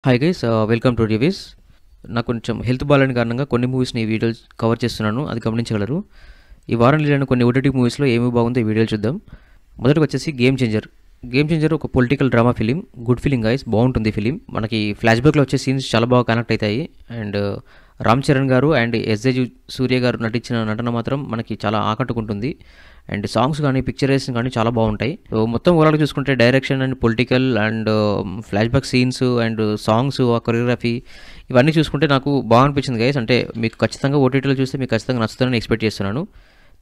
Hi guys welcome two reviews. నాకు కొంచెం health బాగాలేని కారణంగా కొన్ని మూవీస్ని ఈ వీడియోలు కవర్ చేస్తున్నాను, అది గమనించగలరు. ఈ వారం రిలీజ్ కొన్ని ఓటీటీ మూవీస్లో ఏమి బాగుందో ఈ వీడియోలు చూద్దాం. మొదటికి వచ్చేసి గేమ్ చేంజర్ ఒక political drama film. Good film guys, బాగుంటుంది ఫిలిం. మనకి ఫ్లాష్ బ్యాక్లో వచ్చే సీన్స్ చాలా బాగా కనెక్ట్ అవుతాయి. అండ్ రామ్ చరణ్ గారు అండ్ ఎస్జే సూర్య గారు నటించిన నటన మాత్రం మనకి చాలా ఆకట్టుకుంటుంది. అండ్ సాంగ్స్ కానీ పిక్చరైజేషన్ కానీ చాలా బాగుంటాయి. సో మొత్తం ఓవరాల్గా చూసుకుంటే direction and political and flash back scenes and songs, ఆ కొరియోగ్రఫీ ఇవన్నీ చూసుకుంటే నాకు బాగా అనిపించింది గైస్. అంటే మీకు ఖచ్చితంగా ఓటీటీలో చూస్తే మీకు ఖచ్చితంగా నచ్చుతుందని ఎక్స్పెక్ట్ చేస్తున్నాను.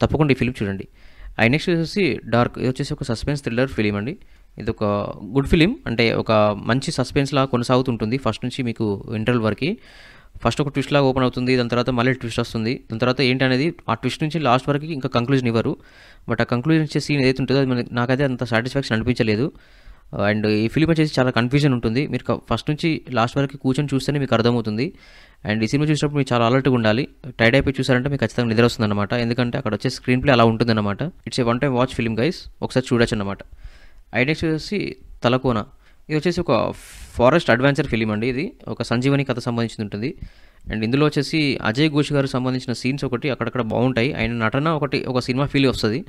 తప్పకుండా ఈ ఫిలిం చూడండి. నెక్స్ట్ వచ్చేసి డార్క్. ఇది వచ్చేసి ఒక సస్పెన్స్ థ్రిల్లర్ ఫిలిం అండి. ఇది ఒక గుడ్ ఫిలిం, అంటే ఒక మంచి సస్పెన్స్లా కొనసాగుతుంటుంది ఫస్ట్ నుంచి మీకు ఇంటర్వల్ వరకు. ఫస్ట్ ఒక ట్విస్ట్ లాగా ఓపెన్ అవుతుంది, దాని తర్వాత మళ్ళీ ట్విస్ట్ వస్తుంది, దాని తర్వాత ఏంటి అనేది ఆ ట్విస్ట్ నుంచి లాస్ట్ వరకు ఇంకా కంక్లూజన్ ఇవ్వరు. బట్ ఆ కంక్లూజన్ ఇచ్చే సీన్ ఏదైతే ఉంటుందో అది నాకైతే అంత సాటిస్ఫాక్షన్ అనిపించలేదు. అండ్ ఈ ఫిలిం వచ్చేసి చాలా కన్ఫ్యూజన్ ఉంటుంది. మీరు ఫస్ట్ నుంచి లాస్ట్ వరకు కూర్చొని చూస్తేనే మీకు అర్థమవుతుంది. అండ్ ఈ సినిమా చూసినప్పుడు మీరు చాలా అలర్ట్గా ఉండాలి. టైడ్ అయిపోయి చూసారంటే మీకు ఖచ్చితంగా నిద్ర వస్తుంది అనమాట. ఎందుకంటే అక్కడ వచ్చే స్క్రీన్ ప్లే అలా ఉంటుంది అనమాట. It's a one time watch film guys, ఒకసారి చూడొచ్చు అనమాట. నెక్స్ట్ వచ్చేసి తలకోన. ఇది వచ్చేసి ఒక ఫారెస్ట్ అడ్వెంచర్ ఫిలిం అండి. ఇది ఒక సంజీవని కథ సంబంధించి ఉంటుంది. అండ్ ఇందులో వచ్చేసి అజయ్ ఘోష్ గారు సంబంధించిన సీన్స్ ఒకటి అక్కడక్కడ బాగుంటాయి. ఆయన నటన ఒక సినిమా ఫీల్ వస్తుంది.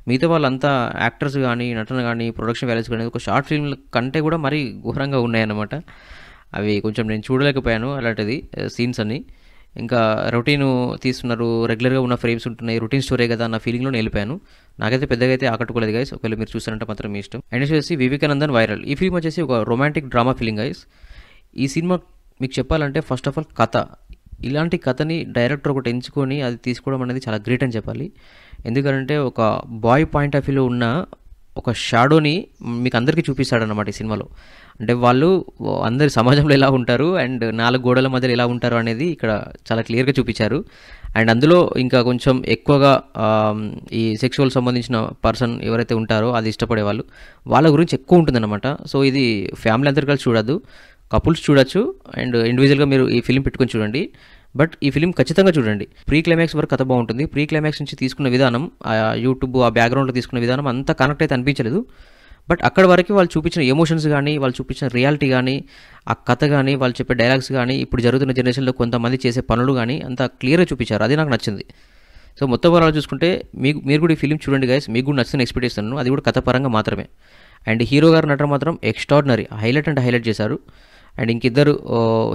మిగతా వాళ్ళంతా యాక్టర్స్ కానీ నటన కానీ ప్రొడక్షన్ వాల్యూస్ కానీ ఒక షార్ట్ ఫిల్మ్ కంటే కూడా మరీ ఘోరంగా ఉన్నాయన్నమాట. అవి కొంచెం నేను చూడలేకపోయాను అలాంటిది సీన్స్ అన్ని. ఇంకా రొటీన్ తీస్తున్నారు, రెగ్యులర్గా ఉన్న ఫ్రేమ్స్ ఉంటున్నాయి, రొటీన్ స్టోరీ కదా అన్న ఫీలింగ్లో వెళ్ళిపోయాను. నాకైతే పెద్దగా అయితే ఆకట్టుకోలేదు గైస్. ఒకవేళ మీరు చూసారంటే మాత్రం మీ ఇష్టం. అండ్ వచ్చేసి వివేకానందన్ వైరల్. ఈ ఫిల్మ్ వచ్చేసి ఒక రొమాంటిక్ డ్రామా ఫిలిం గైస్. ఈ సినిమా మీకు చెప్పాలంటే ఫస్ట్ ఆఫ్ ఆల్ కథ, ఇలాంటి కథని డైరెక్టర్ ఒకటి ఎంచుకొని అది తీసుకోవడం అనేది చాలా గ్రేట్ అని చెప్పాలి. ఎందుకంటే ఒక బాయ్ పాయింట్ ఆఫ్ వ్యూలో ఉన్న ఒక షాడోని మీకు అందరికీ చూపిస్తాడన్నమాట ఈ సినిమాలో. అంటే వాళ్ళు అందరి సమాజంలో ఎలా ఉంటారు అండ్ నాలుగు గోడల మధ్యలో ఎలా ఉంటారు అనేది ఇక్కడ చాలా క్లియర్గా చూపించారు. అండ్ అందులో ఇంకా కొంచెం ఎక్కువగా ఈ సెక్షువల్ సంబంధించిన పర్సన్ ఎవరైతే ఉంటారో అది ఇష్టపడే వాళ్ళ గురించి ఎక్కువ ఉంటుందన్నమాట. సో ఇది ఫ్యామిలీ అందరు కలిసి చూడద్దు, కపుల్స్ చూడొచ్చు అండ్ ఇండివిజువల్గా మీరు ఈ ఫిలిం పెట్టుకొని చూడండి. బట్ ఈ ఫిలిం ఖచ్చితంగా చూడండి. ప్రీ క్లైమాక్స్ వరకు కథ బాగుంటుంది. ప్రీ క్లైమాక్స్ నుంచి తీసుకున్న విధానం, ఆ యూట్యూబ్ ఆ బ్యాక్గ్రౌండ్లో తీసుకున్న విధానం అంతా కనెక్ట్ అయితే అనిపించలేదు. బట్ అక్కడ వరకు వాళ్ళు చూపించిన ఎమోషన్స్ కానీ, వాళ్ళు చూపించిన రియాలిటీ కానీ, ఆ కథ కానీ, వాళ్ళు చెప్పే డైలాగ్స్ కానీ, ఇప్పుడు జరుగుతున్న జనరేషన్లో కొంతమంది చేసే పనులు కానీ అంత క్లియర్గా చూపించారు. అది నాకు నచ్చింది. సో మొత్తం వరకు చూసుకుంటే మీరు కూడా ఈ ఫిలిం చూడండి గైస్. మీకు కూడా నచ్చిన ఎక్స్పెక్ట్ చేస్తున్నాను, అది కూడా కథ పరంగా మాత్రమే. అండ్ హీరో గారు నటన మాత్రం ఎక్స్ట్రాడినరీ, హైలైట్ చేశారు. అండ్ ఇంకిద్దరు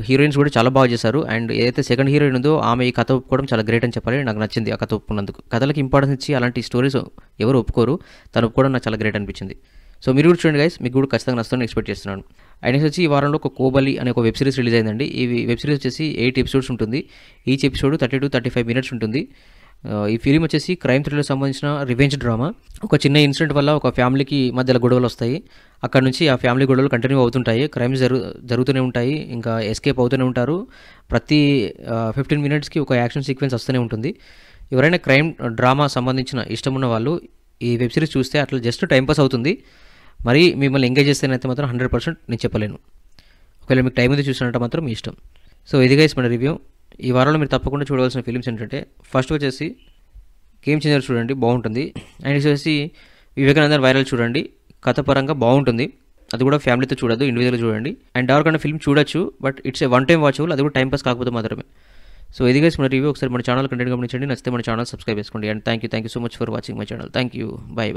హీరోయిన్స్ కూడా చాలా బాగా చేశారు. అండ్ ఏదైతే సెకండ్ హీరోయిన్ ఉందో ఆమె ఈ కథ ఒప్పుకోవడం చాలా గ్రేట్ అని చెప్పాలి. నాకు నచ్చింది ఆ కథ ఒప్పుకున్నందుకు. కథలకు ఇంపార్టెన్స్ ఇచ్చి అలాంటి స్టోరీస్ ఎవరు ఒప్పుకోరు, తను ఒప్పుకోవడం నాకు చాలా గ్రేట్ అనిపించింది. సో మీరు కూడా చూడండి గైస్, మీకు కూడా ఖచ్చితంగా నచ్చుతుందని ఎక్స్పెక్ట్ చేస్తున్నాను. నెక్స్ట్ వచ్చి ఈ వారంలో ఒక కోబలి అనే ఒక వెబ్ సిరీస్ రిలీజ్ అయిందండి. ఈ వెబ్ సిరీస్ వచ్చేసి 8 ఎపిసోడ్స్ ఉంటుంది. ఈచ్ ఎపిసోడ్ 30-35 మినిట్స్ ఉంటుంది. ఈ ఫిలిం వచ్చేసి క్రైమ్ థ్రిల్లర్ సంబంధించిన రివెంజ్ డ్రామా. ఒక చిన్న ఇన్సిడెంట్ వల్ల ఒక ఫ్యామిలీకి మధ్యలో గొడవలు వస్తాయి. అక్కడ నుంచి ఆ ఫ్యామిలీ గొడవలు కంటిన్యూ అవుతుంటాయి. క్రైమ్స్ జరుగుతూనే ఉంటాయి, ఇంకా ఎస్కేప్ అవుతూనే ఉంటారు. ప్రతి 15 మినిట్స్కి ఒక యాక్షన్ సీక్వెన్స్ వస్తూనే ఉంటుంది. ఎవరైనా క్రైమ్ డ్రామా సంబంధించిన ఇష్టం ఉన్న వాళ్ళు ఈ వెబ్ సిరీస్ చూస్తే అట్లా జస్ట్ టైంపాస్ అవుతుంది. మరి మిమ్మల్ని ఎంగేజ్ చేస్తేనైతే మాత్రం 100% నేను చెప్పలేను. ఒకవేళ మీకు టైం ఉంది చూసినట్టు మాత్రం మీ ఇష్టం. సో ఇది గైస్ మన రివ్యూ. ఈ వారంలో మీరు తప్పకుండా చూడవలసిన ఫిలిమ్స్ ఏంటంటే ఫస్ట్ వచ్చేసి గేమ్ చేంజర్ చూడండి, బాగుంటుంది. అండ్ వచ్చేసి వివేకానందన్ వైరల్ చూడండి, కథ పరంగా బాగుంటుంది. అది కూడా ఫ్యామిలీతో చూడద్దు, ఇండివిజువల్గా చూడండి. అండ్ డార్క్ అనే ఫిల్మ్ చూడొచ్చు, but it's a one time watchable, అది కూడా టైం పాస్ కాకపోతే మాత్రమే. సో ఇది గైస్ మన రివ్యూ. ఒకసారి మన ఛానల్ కంటెంట్ గమనించండి, నచ్చితే మన ఛానల్ సబ్స్క్రైబ్ చేసుకోండి. And thank you so much for watching my channel. Thank you, by.